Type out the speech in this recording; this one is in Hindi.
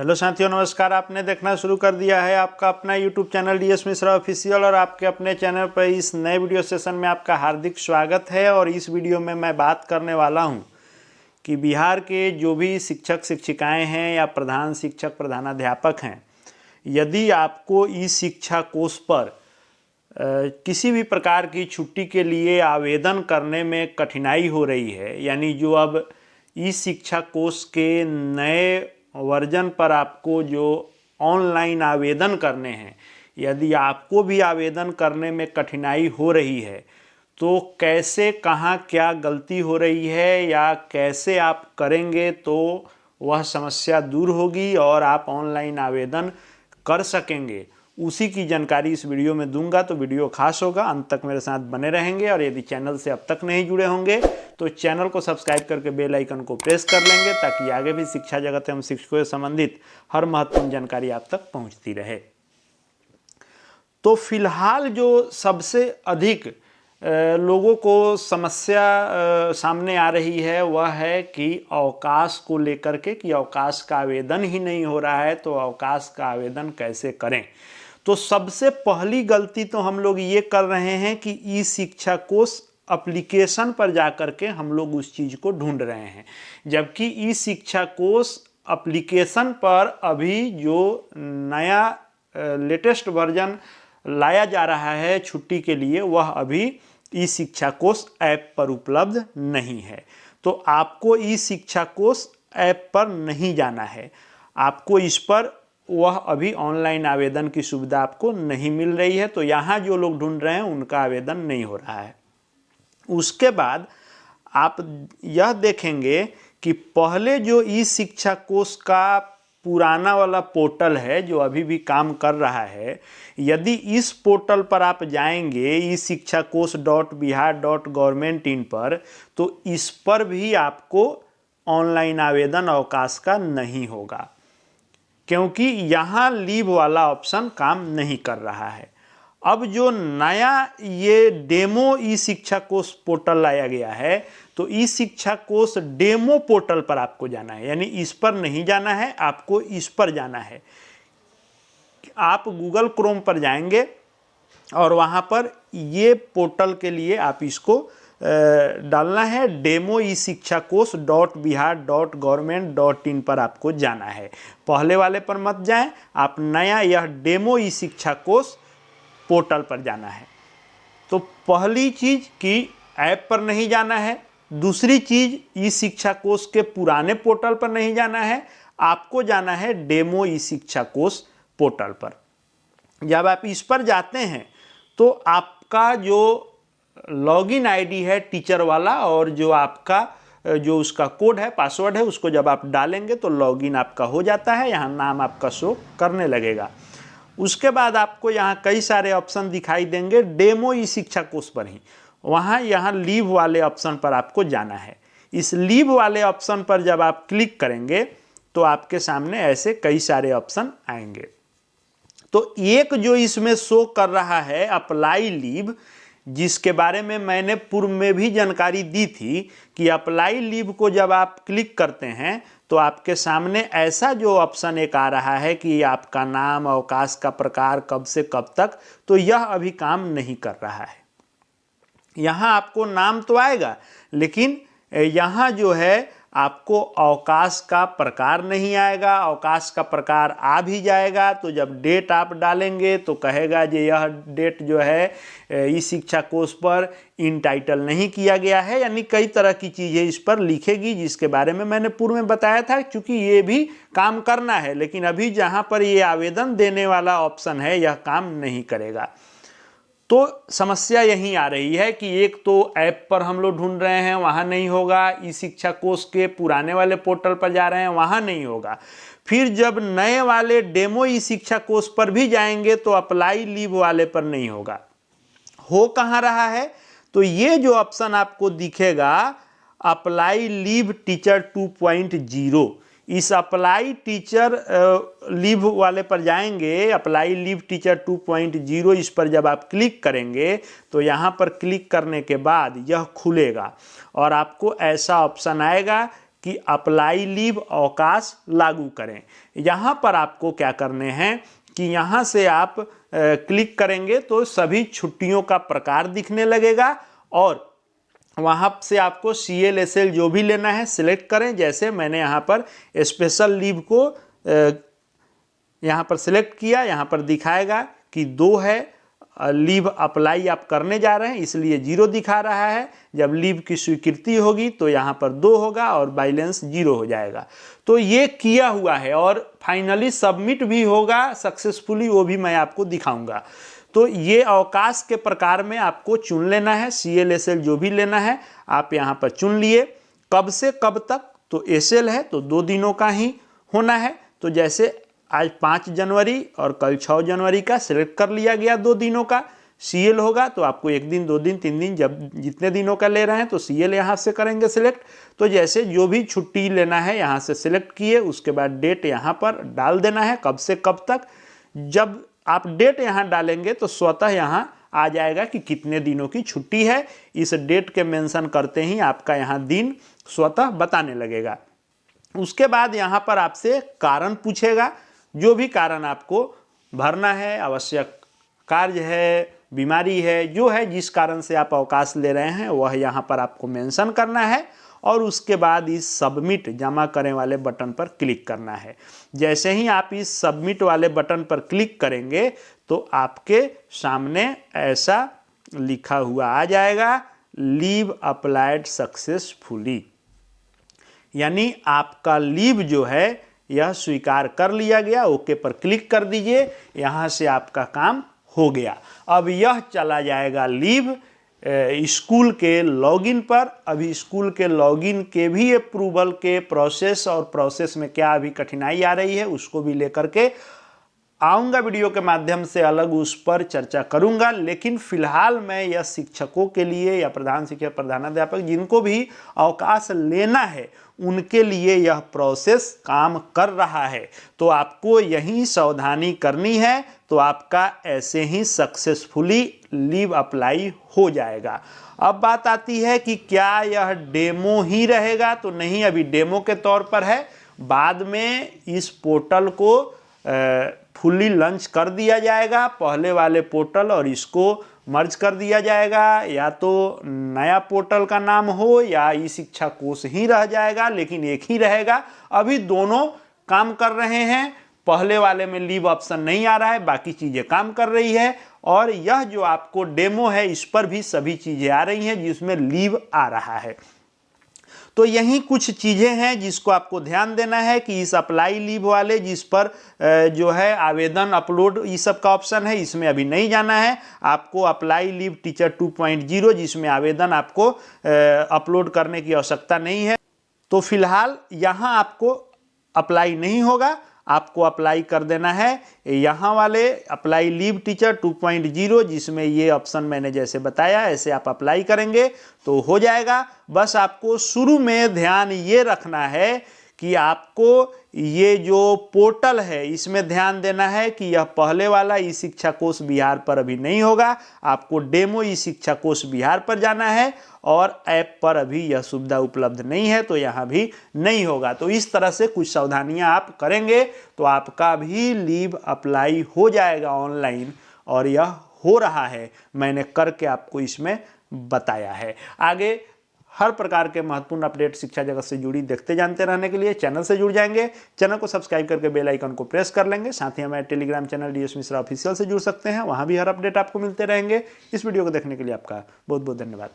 हेलो साथियों, नमस्कार। आपने देखना शुरू कर दिया है आपका अपना YouTube channel DS Mishra official और आपके अपने चैनल पर इस नए वीडियो सेशन में आपका हार्दिक स्वागत है। और इस वीडियो में मैं बात करने वाला हूं कि बिहार के जो भी शिक्षक शिक्षिकाएं हैं या प्रधान शिक्षक प्रधानाध्यापक हैं, यदि आपको ई शिक्षा कोष पर किसी भी प्रकार की छुट्टी के लिए आवेदन करने में कठिनाई हो रही है, यानी जो अब ई शिक्षा कोष के नए वर्जन पर आपको जो ऑनलाइन आवेदन करने हैं, यदि आपको भी आवेदन करने में कठिनाई हो रही है तो कैसे, कहाँ, क्या गलती हो रही है या कैसे आप करेंगे तो वह समस्या दूर होगी और आप ऑनलाइन आवेदन कर सकेंगे, उसी की जानकारी इस वीडियो में दूंगा। तो वीडियो खास होगा, अंत तक मेरे साथ बने रहेंगे। और यदि चैनल से अब तक नहीं जुड़े होंगे तो चैनल को सब्सक्राइब करके बेल आइकन को प्रेस कर लेंगे, ताकि आगे भी शिक्षा जगत एवं शिक्षकों से संबंधित हर महत्वपूर्ण जानकारी आप तक पहुंचती रहे। तो फिलहाल जो सबसे अधिक लोगों को समस्या सामने आ रही है वह है कि अवकाश को लेकर के, कि अवकाश का आवेदन ही नहीं हो रहा है, तो अवकाश का आवेदन कैसे करें। तो सबसे पहली गलती तो हम लोग ये कर रहे हैं कि ई शिक्षा कोष एप्लीकेशन पर जाकर के हम लोग उस चीज़ को ढूंढ रहे हैं, जबकि ई शिक्षा कोष एप्लीकेशन पर अभी जो नया लेटेस्ट वर्जन लाया जा रहा है छुट्टी के लिए, वह अभी ई शिक्षा कोष ऐप पर उपलब्ध नहीं है। तो आपको ई शिक्षा कोष ऐप पर नहीं जाना है, आपको इस पर वह अभी ऑनलाइन आवेदन की सुविधा आपको नहीं मिल रही है। तो यहाँ जो लोग ढूंढ रहे हैं उनका आवेदन नहीं हो रहा है। उसके बाद आप यह देखेंगे कि पहले जो ई शिक्षा कोष का पुराना वाला पोर्टल है जो अभी भी काम कर रहा है, यदि इस पोर्टल पर आप जाएंगे ई शिक्षा कोष .bihar.gov.in पर, तो इस पर भी आपको ऑनलाइन आवेदन अवकाश का नहीं होगा, क्योंकि यहाँ लीव वाला ऑप्शन काम नहीं कर रहा है। अब जो नया ये डेमो ई शिक्षा कोष पोर्टल लाया गया है, तो ई शिक्षा कोष डेमो पोर्टल पर आपको जाना है, यानी इस पर नहीं जाना है, आपको इस पर जाना है। आप गूगल क्रोम पर जाएंगे और वहाँ पर ये पोर्टल के लिए आप इसको डालना है, डेमो ई शिक्षा कोष .bihar.gov.in पर आपको जाना है। पहले वाले पर मत जाएं, आप नया यह डेमो ई शिक्षा कोष पोर्टल पर जाना है। तो पहली चीज़ कि ऐप पर नहीं जाना है। दूसरी चीज़, ई शिक्षा कोष के पुराने पोर्टल पर नहीं जाना है, आपको जाना है डेमो ई शिक्षा कोष पोर्टल पर। जब आप इस पर जाते हैं तो आपका जो लॉगिन आईडी है टीचर वाला, और जो आपका जो उसका कोड है, पासवर्ड है, उसको जब आप डालेंगे तो लॉगिन आपका हो जाता है, यहाँ नाम आपका शो करने लगेगा। उसके बाद आपको यहाँ कई सारे ऑप्शन दिखाई देंगे डेमो ई शिक्षा कोष पर ही, यहाँ लीव वाले ऑप्शन पर आपको जाना है। इस लीव वाले ऑप्शन पर जब आप क्लिक करेंगे तो आपके सामने ऐसे कई सारे ऑप्शन आएंगे। तो एक जो इसमें शो कर रहा है अप्लाई लीव, जिसके बारे में मैंने पूर्व में भी जानकारी दी थी कि अप्लाई लीव को जब आप क्लिक करते हैं तो आपके सामने ऐसा जो ऑप्शन एक आ रहा है कि आपका नाम, अवकाश का प्रकार, कब से कब तक, तो यह अभी काम नहीं कर रहा है। यहाँ आपको नाम तो आएगा, लेकिन यहाँ जो है आपको अवकाश का प्रकार नहीं आएगा। अवकाश का प्रकार आ भी जाएगा तो जब डेट आप डालेंगे तो कहेगा कि यह डेट जो है इस शिक्षा कोष पर इन टाइटल नहीं किया गया है, यानी कई तरह की चीज़ें इस पर लिखेगी, जिसके बारे में मैंने पूर्व में बताया था। क्योंकि ये भी काम करना है, लेकिन अभी जहाँ पर ये आवेदन देने वाला ऑप्शन है यह काम नहीं करेगा। तो समस्या यहीं आ रही है कि एक तो ऐप पर हम लोग ढूंढ रहे हैं, वहाँ नहीं होगा। ई शिक्षा कोष के पुराने वाले पोर्टल पर जा रहे हैं, वहाँ नहीं होगा। फिर जब नए वाले डेमो ई शिक्षा कोष पर भी जाएंगे तो अप्लाई लीव वाले पर नहीं होगा। हो कहाँ रहा है, तो ये जो ऑप्शन आपको दिखेगा अप्लाई लीव टीचर 2.0, इस अप्लाई टीचर लीव वाले पर जाएंगे, अप्लाई लीव टीचर 2.0, इस पर जब आप क्लिक करेंगे तो यहाँ पर क्लिक करने के बाद यह खुलेगा और आपको ऐसा ऑप्शन आएगा कि अप्लाई लीव अवकाश लागू करें। यहाँ पर आपको क्या करने हैं कि यहाँ से आप क्लिक करेंगे तो सभी छुट्टियों का प्रकार दिखने लगेगा और वहाँ से आपको CL/SL जो भी लेना है सिलेक्ट करें। जैसे मैंने यहाँ पर स्पेशल लीव को यहाँ पर सिलेक्ट किया, यहाँ पर दिखाएगा कि 2 है, लीव अप्लाई आप करने जा रहे हैं इसलिए 0 दिखा रहा है। जब लीव की स्वीकृति होगी तो यहाँ पर 2 होगा और बैलेंस 0 हो जाएगा। तो ये किया हुआ है और फाइनली सबमिट भी होगा सक्सेसफुली, वो भी मैं आपको दिखाऊंगा। तो ये अवकाश के प्रकार में आपको चुन लेना है, CL/SL जो भी लेना है आप यहाँ पर चुन लिए। कब से कब तक, तो SL है तो 2 दिनों का ही होना है। तो जैसे आज 5 जनवरी और कल 6 जनवरी का सिलेक्ट कर लिया गया 2 दिनों का। CL होगा तो आपको 1 दिन 2 दिन 3 दिन जब जितने दिनों का ले रहे हैं तो CL यहाँ से करेंगे सिलेक्ट। तो जैसे जो भी छुट्टी लेना है यहाँ से सिलेक्ट किए, उसके बाद डेट यहाँ पर डाल देना है कब से कब तक। जब आप डेट यहाँ डालेंगे तो स्वतः यहाँ आ जाएगा कि कितने दिनों की छुट्टी है। इस डेट के मेंशन करते ही आपका यहाँ दिन स्वतः बताने लगेगा। उसके बाद यहाँ पर आपसे कारण पूछेगा, जो भी कारण आपको भरना है, आवश्यक कार्य है, बीमारी है, जो है जिस कारण से आप अवकाश ले रहे हैं वह यहाँ पर आपको मेंशन करना है और उसके बाद इस सबमिट जमा करें वाले बटन पर क्लिक करना है। जैसे ही आप इस सबमिट वाले बटन पर क्लिक करेंगे तो आपके सामने ऐसा लिखा हुआ आ जाएगा, लीव अप्लाइड सक्सेसफुली, यानी आपका लीव जो है यह स्वीकार कर लिया गया। ओके पर क्लिक कर दीजिए, यहाँ से आपका काम हो गया। अब यह चला जाएगा लीव स्कूल के लॉगिन पर। अभी स्कूल के लॉगिन के भी अप्रूवल के प्रोसेस और प्रोसेस में क्या अभी कठिनाई आ रही है उसको भी लेकर के आऊँगा वीडियो के माध्यम से, अलग उस पर चर्चा करूँगा। लेकिन फिलहाल मैं यह शिक्षकों के लिए या प्रधान शिक्षक प्रधानाध्यापक जिनको भी अवकाश लेना है उनके लिए यह प्रोसेस काम कर रहा है। तो आपको यही सावधानी करनी है तो आपका ऐसे ही सक्सेसफुली लीव अप्लाई हो जाएगा। अब बात आती है कि क्या यह डेमो ही रहेगा, तो नहीं, अभी डेमो के तौर पर है। बाद में इस पोर्टल को फुल्ली लॉन्च कर दिया जाएगा, पहले वाले पोर्टल और इसको मर्ज कर दिया जाएगा। या तो नया पोर्टल का नाम हो या ई शिक्षा कोष ही रह जाएगा, लेकिन एक ही रहेगा। अभी दोनों काम कर रहे हैं। पहले वाले में लीव ऑप्शन नहीं आ रहा है, बाकी चीज़ें काम कर रही है। और यह जो आपको डेमो है इस पर भी सभी चीज़ें आ रही हैं जिसमें लीव आ रहा है। तो यही कुछ चीज़ें हैं जिसको आपको ध्यान देना है कि इस अप्लाई लीव वाले जिस पर जो है आवेदन अपलोड इस सब का ऑप्शन है, इसमें अभी नहीं जाना है। आपको अप्लाई लीव टीचर 2.0 जिसमें आवेदन आपको अपलोड करने की आवश्यकता नहीं है, तो फिलहाल यहाँ आपको अप्लाई नहीं होगा। आपको अप्लाई कर देना है यहाँ वाले अप्लाई लीव टीचर 2.0 जिसमें ये ऑप्शन मैंने जैसे बताया ऐसे आप अप्लाई करेंगे तो हो जाएगा। बस आपको शुरू में ध्यान ये रखना है कि आपको ये जो पोर्टल है इसमें ध्यान देना है कि यह पहले वाला ई शिक्षा कोष बिहार पर अभी नहीं होगा। आपको डेमो ई शिक्षा कोष बिहार पर जाना है और ऐप पर अभी यह सुविधा उपलब्ध नहीं है तो यहाँ भी नहीं होगा। तो इस तरह से कुछ सावधानियाँ आप करेंगे तो आपका भी लीव अप्लाई हो जाएगा ऑनलाइन, और यह हो रहा है, मैंने करके आपको इसमें बताया है। आगे हर प्रकार के महत्वपूर्ण अपडेट शिक्षा जगत से जुड़ी देखते जानते रहने के लिए चैनल से जुड़ जाएंगे। चैनल को सब्सक्राइब करके बेल आइकन को प्रेस कर लेंगे। साथ ही हमारे Telegram channel DS Mishra official से जुड़ सकते हैं, वहाँ भी हर अपडेट आपको मिलते रहेंगे। इस वीडियो को देखने के लिए आपका बहुत बहुत धन्यवाद।